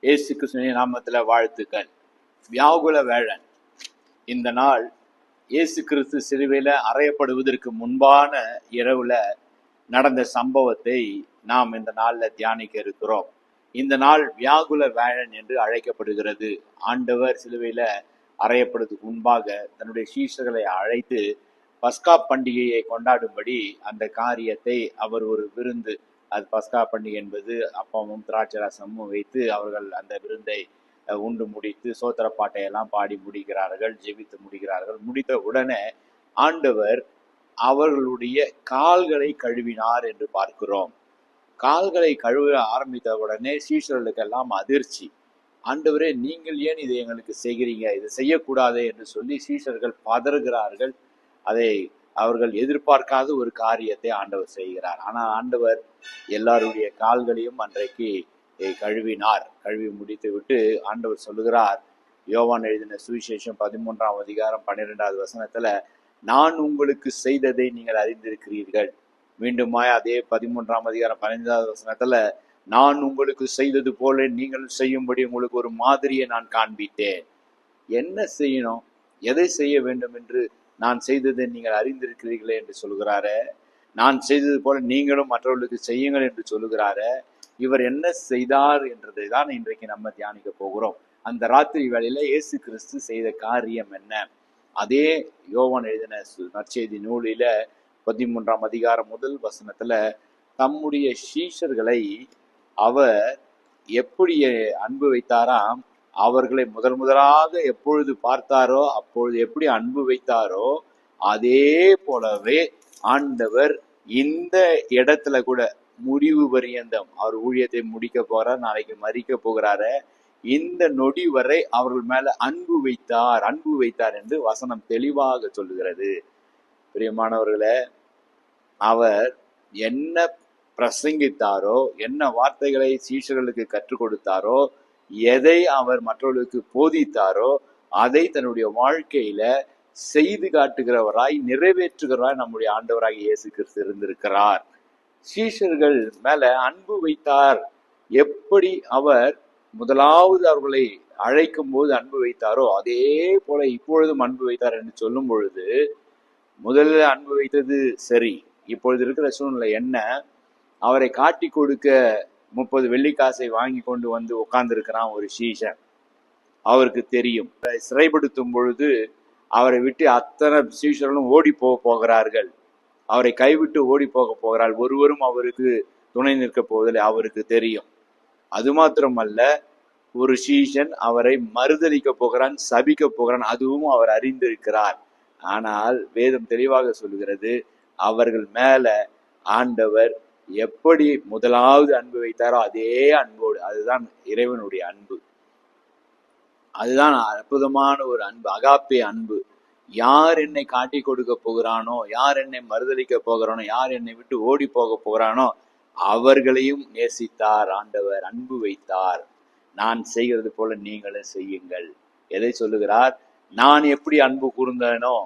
இயேசு கிறிஸ்துவின் நாமத்துல வாழ்த்துக்கள். வியாகுல வேளன். இந்த நாள் இயேசு கிறிஸ்து சிலுவையில அறையப்படுவதற்கு முன்பான இரவுல நடந்த சம்பவத்தை நாம் இந்த நாள்ல தியானிக்க இருக்கிறோம். இந்த நாள் வியாகுல வேளன் என்று அழைக்கப்படுகிறது. ஆண்டவர் சிலுவையில அறையப்படுவதற்கு முன்பாக தன்னுடைய சீஷர்களை அழைத்து பஸ்கா பண்டிகையை கொண்டாடும்படி அந்த காரியத்தை அவர் ஒரு விருந்து, அது பஸ்கா பண்டிகை என்பது அப்பமும் திராட்சை ரசமும் வைத்து அவர்கள் அந்த விருந்தை உண்டு முடித்து சோத்திர பாட்டையெல்லாம் பாடி முடிக்கிறார்கள், ஜெபித்து முடிக்கிறார்கள். முடித்த உடனே ஆண்டவர் அவர்களுடைய கால்களை கழுவினார் என்று பார்க்கிறோம். கால்களை கழுவ ஆரம்பித்த உடனே சீஷர்களுக்கெல்லாம் அதிர்ச்சி. ஆண்டவரே, நீங்கள் ஏன் இதை எங்களுக்கு செய்கிறீங்க, இதை செய்யக்கூடாது என்று சொல்லி சீஷர்கள் பதறுகிறார்கள். அதை அவர்கள் எதிர்பார்க்காத ஒரு காரியத்தை ஆண்டவர் செய்கிறார். ஆனால் ஆண்டவர் எல்லாருடைய கால்களையும் அன்றைக்கு கழுவினார். கழுவி முடித்து விட்டு ஆண்டவர் சொல்லுகிறார், யோவான் எழுதின சுவிசேஷம் 13ஆம் அதிகாரம் 12வது வசனத்துல, நான் உங்களுக்கு செய்ததை நீங்கள் அறிந்திருக்கிறீர்கள். மீண்டுமாய் அதே 13ஆம் அதிகாரம் 15வது வசனத்துல, நான் உங்களுக்கு செய்தது போல நீங்கள் செய்யும்படி உங்களுக்கு ஒரு மாதிரியை நான் காண்பித்தேன். என்ன செய்யணும், எதை செய்ய வேண்டும் என்று நான் செய்ததை நீங்கள் அறிந்திருக்கிறீர்களே என்று சொல்லுகிறாரு. நான் செய்தது போல நீங்களும் மற்றவர்களுக்கு செய்யுங்கள் என்று சொல்லுகிறாரு. இவர் என்ன செய்தார் என்றதை தான் இன்றைக்கு நம்ம தியானிக்க போகிறோம். அந்த ராத்திரி வேளையில இயேசு கிறிஸ்து செய்த காரியம் என்ன? அதே யோவான் எழுதின நற்செய்தி நூலில 13ஆம் அதிகாரம் முதல் வசனத்துல தம்முடைய சீஷர்களை அவர் எப்படி அன்பு வைத்தாராம், அவர்களை முதலாக எப்பொழுது பார்த்தாரோ அப்பொழுது எப்படி அன்பு வைத்தாரோ அதே போலவே ஆண்டவர் இந்த இடத்துல கூட முடிவு பரியந்தம் அவர் ஊழியத்தை முடிக்க போறார், நாளைக்கு மறிக்க போகிறாரு, இந்த நொடி வரை அவர்கள் மேல அன்பு வைத்தார் என்று வசனம் தெளிவாக சொல்லுகிறது. பிரியமானவர்களே, அவர் என்ன பிரசங்கித்தாரோ, என்ன வார்த்தைகளை சீஷர்களுக்கு கற்றுக் கொடுத்தாரோ, எதை அவர் மற்றவர்களுக்கு போதித்தாரோ அதை தன்னுடைய வாழ்க்கையில செய்து காட்டுகிறவராய், நிறைவேற்றுகிறவராய் நம்முடைய ஆண்டவராக இயேசு கிறிஸ்து இருந்திருக்கிறார். சீஷர்கள் மேல அன்பு வைத்தார். எப்படி அவர் முதலாவது அவர்களை அழைக்கும் போது அன்பு வைத்தாரோ அதே போல இப்பொழுதும் அன்பு வைத்தார் என்று சொல்லும் பொழுது, முதல்ல அன்பு வைத்தது சரி, இப்பொழுது இருக்கிற சூழ்நிலை என்ன? அவரை காட்டி கொடுக்க 30 வெள்ளிக்காசை வாங்கி கொண்டு வந்து உட்கார்ந்து இருக்கிறான் ஒரு சீஷன். அவருக்கு தெரியும், சிறைப்படுத்தும் பொழுது அவரை விட்டு அத்தனை சீஷர்களும் ஓடி போகிறார்கள், அவரை கைவிட்டு ஓடி போகிறாள், ஒருவரும் அவருக்கு துணை நிற்க போவதில்லை, அவருக்கு தெரியும். அது மாத்திரமல்ல, ஒரு சீஷன் அவரை மறுதலிக்க போகிறான், சபிக்க போகிறான், அதுவும் அவர் அறிந்திருக்கிறார். ஆனால் வேதம் தெளிவாக சொல்லுகிறது, அவர்கள் மேல ஆண்டவர் எப்படி முதலாவது அன்பு வைத்தாரோ அதே அன்போடு, அதுதான் இறைவனுடைய அன்பு, அதுதான் அற்புதமான ஒரு அன்பு, அகாப்பே அன்பு. யார் என்னை காட்டி கொடுக்க போகிறானோ, யார் என்னை மறுதலிக்க போகிறானோ, யார் என்னை விட்டு ஓடி போக போகிறானோ அவர்களையும் நேசித்தார் ஆண்டவர், அன்பு வைத்தார். நான் செய்கிறது போல நீங்களும் செய்யுங்கள். எதை சொல்லுகிறார்? நான் எப்படி அன்பு கூர்ந்தேனோ,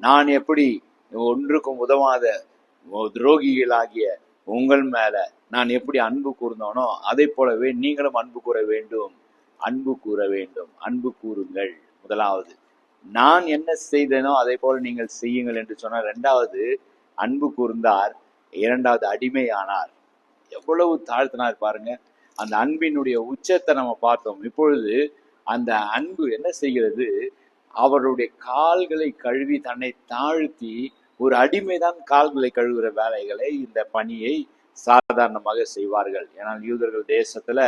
நான் எப்படி ஒன்றுக்கும் உதவாத துரோகிகளாகிய உங்கள் மேல நான் எப்படி அன்பு கூர்ந்தோனோ அதை போலவே நீங்களும் அன்பு கூற வேண்டும், அன்பு கூற வேண்டும், அன்பு கூறுங்கள். முதலாவது, நான் என்ன செய்தேனோ அதை போல நீங்கள் செய்யுங்கள் என்று சொன்னார். இரண்டாவது அன்பு கூர்ந்தார். இரண்டாவது அடிமையானார். எவ்வளவு தாழ்த்தினார் பாருங்க. அந்த அன்பினுடைய உச்சத்தை நம்ம பார்த்தோம். இப்பொழுது அந்த அன்பு என்ன செய்கிறது? அவருடைய கால்களை கழுவி தன்னை தாழ்த்தி, ஒரு அடிமைதான் கால்களை கழுவுகிற வேலைகளை, இந்த பணியை சாதாரணமாக செய்வார்கள். ஏன்னால் யூதர்கள் தேசத்துல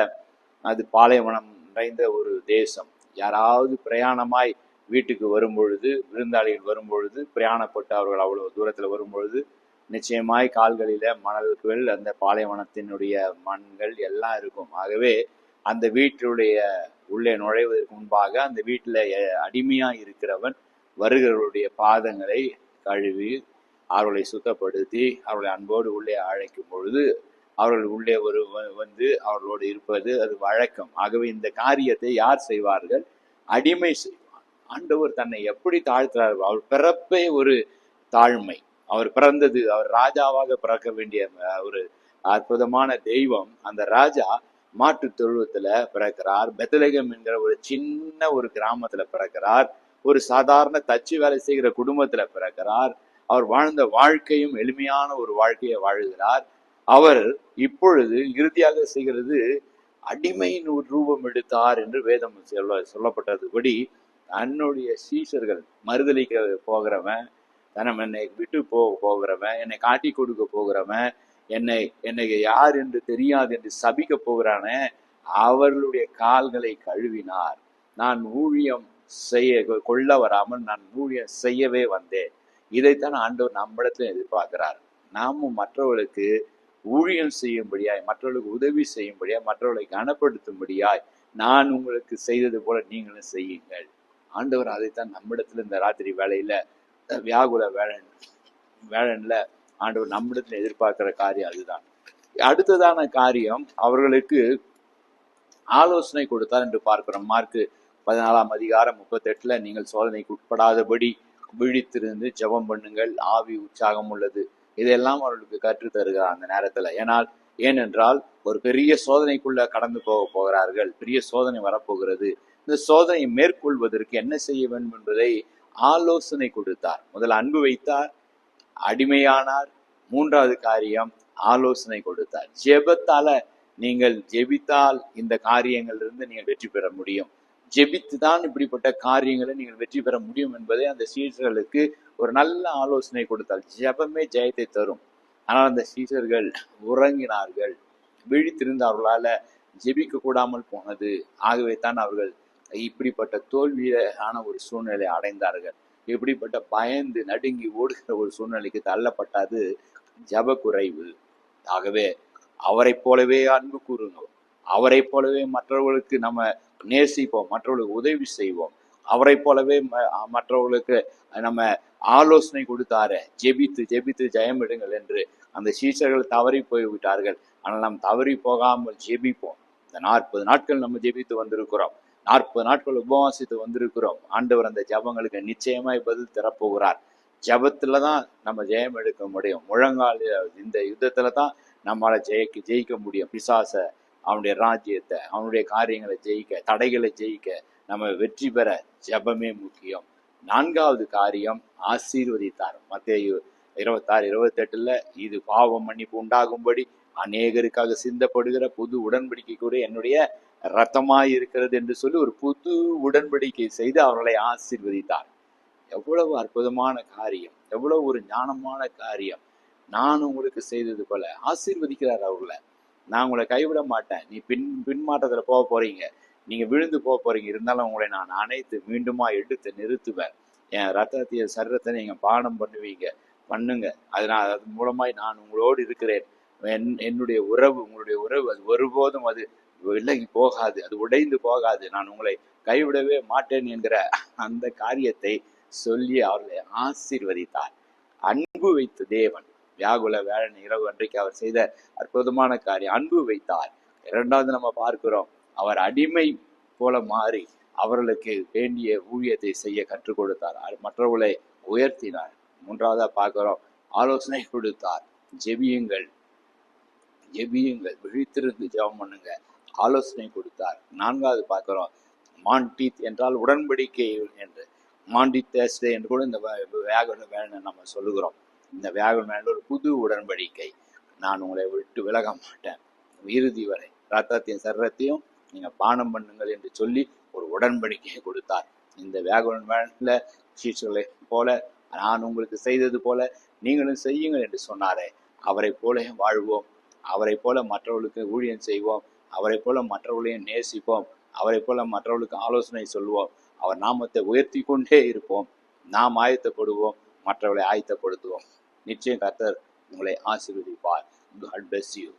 அது பாலைவனம் நிறைந்த ஒரு தேசம். யாராவது பிரயாணமாய் வீட்டுக்கு வரும்பொழுது, விருந்தாளிகள் வரும்பொழுது, பிரயாணப்பட்டு அவர்கள் அவ்வளவு தூரத்துல வரும்பொழுது நிச்சயமாய் கால்களில மணல்கள், அந்த பாலைவனத்தினுடைய மண்கள் எல்லாம் இருக்கும். ஆகவே அந்த வீட்டுடைய உள்ளே நுழைவதற்கு முன்பாக அந்த வீட்டுல அடிமையா இருக்கிறவன் வருகிறவருடைய பாதங்களை கழுவி அவர்களை சுத்தப்படுத்தி அவர்களை அன்போடு உள்ளே அழைக்கும் பொழுது அவர்கள் உள்ளே வந்து அவர்களோடு இருப்பது அது வழக்கம். ஆகவே இந்த காரியத்தை யார் செய்வார்கள்? அடிமை செய்வார். ஆண்டவர் தன்னை எப்படி தாழ்த்துறார்? அவர் பிறப்பே ஒரு தாழ்மை. அவர் பிறந்தது, அவர் ராஜாவாக பிறக்க வேண்டிய ஒரு அற்புதமான தெய்வம். அந்த ராஜா மாட்டு தொழுவத்துல பிறக்கிறார். பெத்லகேம் என்கிற ஒரு சின்ன ஒரு கிராமத்துல பிறக்கிறார். ஒரு சாதாரண தச்சு வேலை செய்கிற குடும்பத்துல பிறக்கிறார். அவர் வாழ்ந்த வாழ்க்கையும் எளிமையான ஒரு வாழ்க்கையை வாழுகிறார். அவர் இப்பொழுது இறுதியாக செய்கிறது அடிமையின் ஒரு ரூபம் எடுத்தார் என்று வேதம் சொல்லப்பட்டதுபடி தன்னுடைய சீஷர்கள் மறுதலிக்க போகிறவன், என்னை விட்டு போகிறவன், என்னை காட்டி கொடுக்க போகிறவன், என்னை யார் என்று தெரியாது என்று சபிக்க போகிறான அவர்களுடைய கால்களை கழுவினார். நான் ஊழியம் கொள்ள வராமல் நான் ஊழியம் செய்யவே வந்தேன். இதைத்தான் ஆண்டவர் நம்மிடத்துல எதிர்பார்க்கிறார். நாமும் மற்றவர்களுக்கு ஊழியம் செய்யும்படியாய், மற்றவர்களுக்கு உதவி செய்யும்படியாய், மற்றவர்களை கனப்படுத்தும்படியாய் நான் உங்களுக்கு செய்தது போல நீங்களும் செய்யுங்கள். ஆண்டவர் அதைத்தான் நம்மிடத்துல இந்த ராத்திரி வேலையில வியாகுல வேளன்ல ஆண்டவர் நம்மிடத்துல எதிர்பார்க்கிற காரியம் அதுதான். அடுத்ததான காரியம் அவர்களுக்கு ஆலோசனை கொடுத்தார் என்று பார்க்கிறோம். மார்க்கு 14:38 நீங்கள் சோதனைக்கு உட்படாதபடி விழித்திருந்து ஜெபம் பண்ணுங்கள், ஆவி உற்சாகம் உள்ளது. இதெல்லாம் அவர்களுக்கு கற்று தருகிறார் அந்த நேரத்துல. ஏனென்றால் ஒரு பெரிய சோதனைக்குள்ள கடந்து போகிறார்கள். பெரிய சோதனை வரப்போகிறது. இந்த சோதனையை மேற்கொள்வதற்கு என்ன செய்ய வேண்டும் என்பதை ஆலோசனை கொடுத்தார். முதல் அன்பு வைத்தார், அடிமையானார். மூன்றாவது காரியம் ஆலோசனை கொடுத்தார். ஜெபத்தால நீங்கள் ஜெபித்தால் இந்த காரியங்கள் இருந்து நீங்கள் வெற்றி பெற முடியும். ஜெபித்துதான் இப்படிப்பட்ட காரியங்களை நீங்கள் வெற்றி பெற முடியும் என்பதை அந்த சீஷர்களுக்கு ஒரு நல்ல ஆலோசனை கொடுத்தால் ஜெபமே ஜெயத்தை தரும். ஆனால் அந்த சீஷர்கள் உறங்கினார்கள். விழித்திருந்து அவர்களால ஜெபிக்க கூடாமல் போனது. ஆகவே தான் அவர்கள் இப்படிப்பட்ட தோல்வியான ஒரு சூழ்நிலை அடைந்தார்கள். இப்படிப்பட்ட பயந்து நடுங்கி ஓடுகிற ஒரு சூழ்நிலைக்கு தள்ளப்பட்டது ஜப குறைவு. ஆகவே அவரை போலவே அன்பு கூறுங்க, அவரை போலவே மற்றவர்களுக்கு நம்ம நேசிப்போம், மற்றவர்களுக்கு உதவி செய்வோம், அவரை போலவே மற்றவர்களுக்கு நம்ம ஆலோசனை கொடுத்தார ஜெபித்து ஜெபித்து ஜெயம் எடுங்கள் என்று அந்த சீஷர்கள் தவறி போய்விட்டார்கள். ஆனால் நாம் தவறி போகாமல் ஜெபிப்போம். இந்த 40 நாட்கள் நம்ம ஜெபித்து வந்திருக்கிறோம், 40 நாட்கள் உபவாசித்து வந்திருக்கிறோம். ஆண்டவர் அந்த ஜபங்களுக்கு நிச்சயமாய் பதில் தரப்போகிறார். ஜபத்துலதான் நம்ம ஜெயம் எடுக்க முடியும். முழங்கால் இந்த யுத்தத்துல தான் நம்மளால ஜெயிக்க முடியும். பிசாச, அவனுடைய ராஜ்யத்தை, அவனுடைய காரியங்களை ஜெயிக்க, தடைகளை ஜெயிக்க, நம்ம வெற்றி பெற ஜபமே முக்கியம். 4வது காரியம் ஆசீர்வதித்தார். மத்தேயு 26:28 இது பாவம் மன்னிப்பு உண்டாகும்படி அநேகருக்காக சிந்தப்படுகிற புது உடன்படிக்கை கூட என்னுடைய இரத்தமாய் இருக்கிறது என்று சொல்லி ஒரு புது உடன்படிக்கை செய்து அவர்களை ஆசீர்வதித்தார். எவ்வளவு அற்புதமான காரியம், எவ்வளவு ஒரு ஞானமான காரியம். நான் உங்களுக்கு செய்தது போல ஆசீர்வதிக்கிறார் அவர்களை. நான் உங்களை கைவிட மாட்டேன். நீ பின்மாற்றத்துல போக போறீங்க, நீங்க விழுந்து போக போறீங்க, இருந்தாலும் உங்களை நான் அனைத்து மீண்டுமா எடுத்து நிறுத்துவேன். என் ரத்தத்தைய சரீரத்தை நீங்க பானம் பண்ணுங்க. அது மூலமாய் நான் உங்களோடு இருக்கிறேன். என்னுடைய உறவு, உங்களுடைய உறவு அது ஒருபோதும் அது விலகி போகாது, அது உடைந்து போகாது. நான் உங்களை கைவிடவே மாட்டேன் என்கிற அந்த காரியத்தை சொல்லி அவர்களை ஆசீர்வதித்தார். அன்பு வைத்த தேவன் வியாகுல வேளன் இரவு அன்றைக்கு அவர் செய்த அற்புதமான காரியம் அன்பு வைத்தார். 2வது நம்ம பார்க்கிறோம், அவர் அடிமை போல மாறி அவர்களுக்கு வேண்டிய ஊழியத்தை செய்ய கற்றுக் கொடுத்தார், மற்றவர்களை உயர்த்தினார். 3வதா பார்க்கிறோம், ஆலோசனை கொடுத்தார். ஜெபியுங்கள், விழித்திருந்து ஜெபம் பண்ணுங்க, ஆலோசனை கொடுத்தார். 4வது பார்க்கிறோம், மான்டீத் என்றால் உடன்படிக்கை என்று, மான்டீத் தேர்ஸ்டே என்று கூட இந்த வியாகுல வேளனை நம்ம சொல்லுகிறோம். இந்த வியாகுல ஒரு புது உடன்படிக்கை, நான் உங்களை விட்டு விலக மாட்டேன், இறுதி வரை ரத்தத்தையும் சரீரத்தையும் நீங்க பானம் பண்ணுங்கள் என்று சொல்லி ஒரு உடன்படிக்கையை கொடுத்தார். இந்த வியாகுல சீஷர்களை போல நான் உங்களுக்கு செய்தது போல நீங்களும் செய்யுங்கள் என்று சொன்னாரே, அவரை போல வாழ்வோம், அவரை போல மற்றவர்களுக்கு ஊழியம் செய்வோம், அவரை போல மற்றவர்களையும் நேசிப்போம், அவரை போல மற்றவர்களுக்கு ஆலோசனை சொல்வோம், அவர் நாமத்தை உயர்த்தி கொண்டே இருப்போம். நாம் ஆயத்தப்படுவோம், மற்றவர்களை ஆயத்தப்படுத்துவோம். நிச்சயம் கர்த்தர் உங்களை ஆசீர்வதிப்பார். God bless you.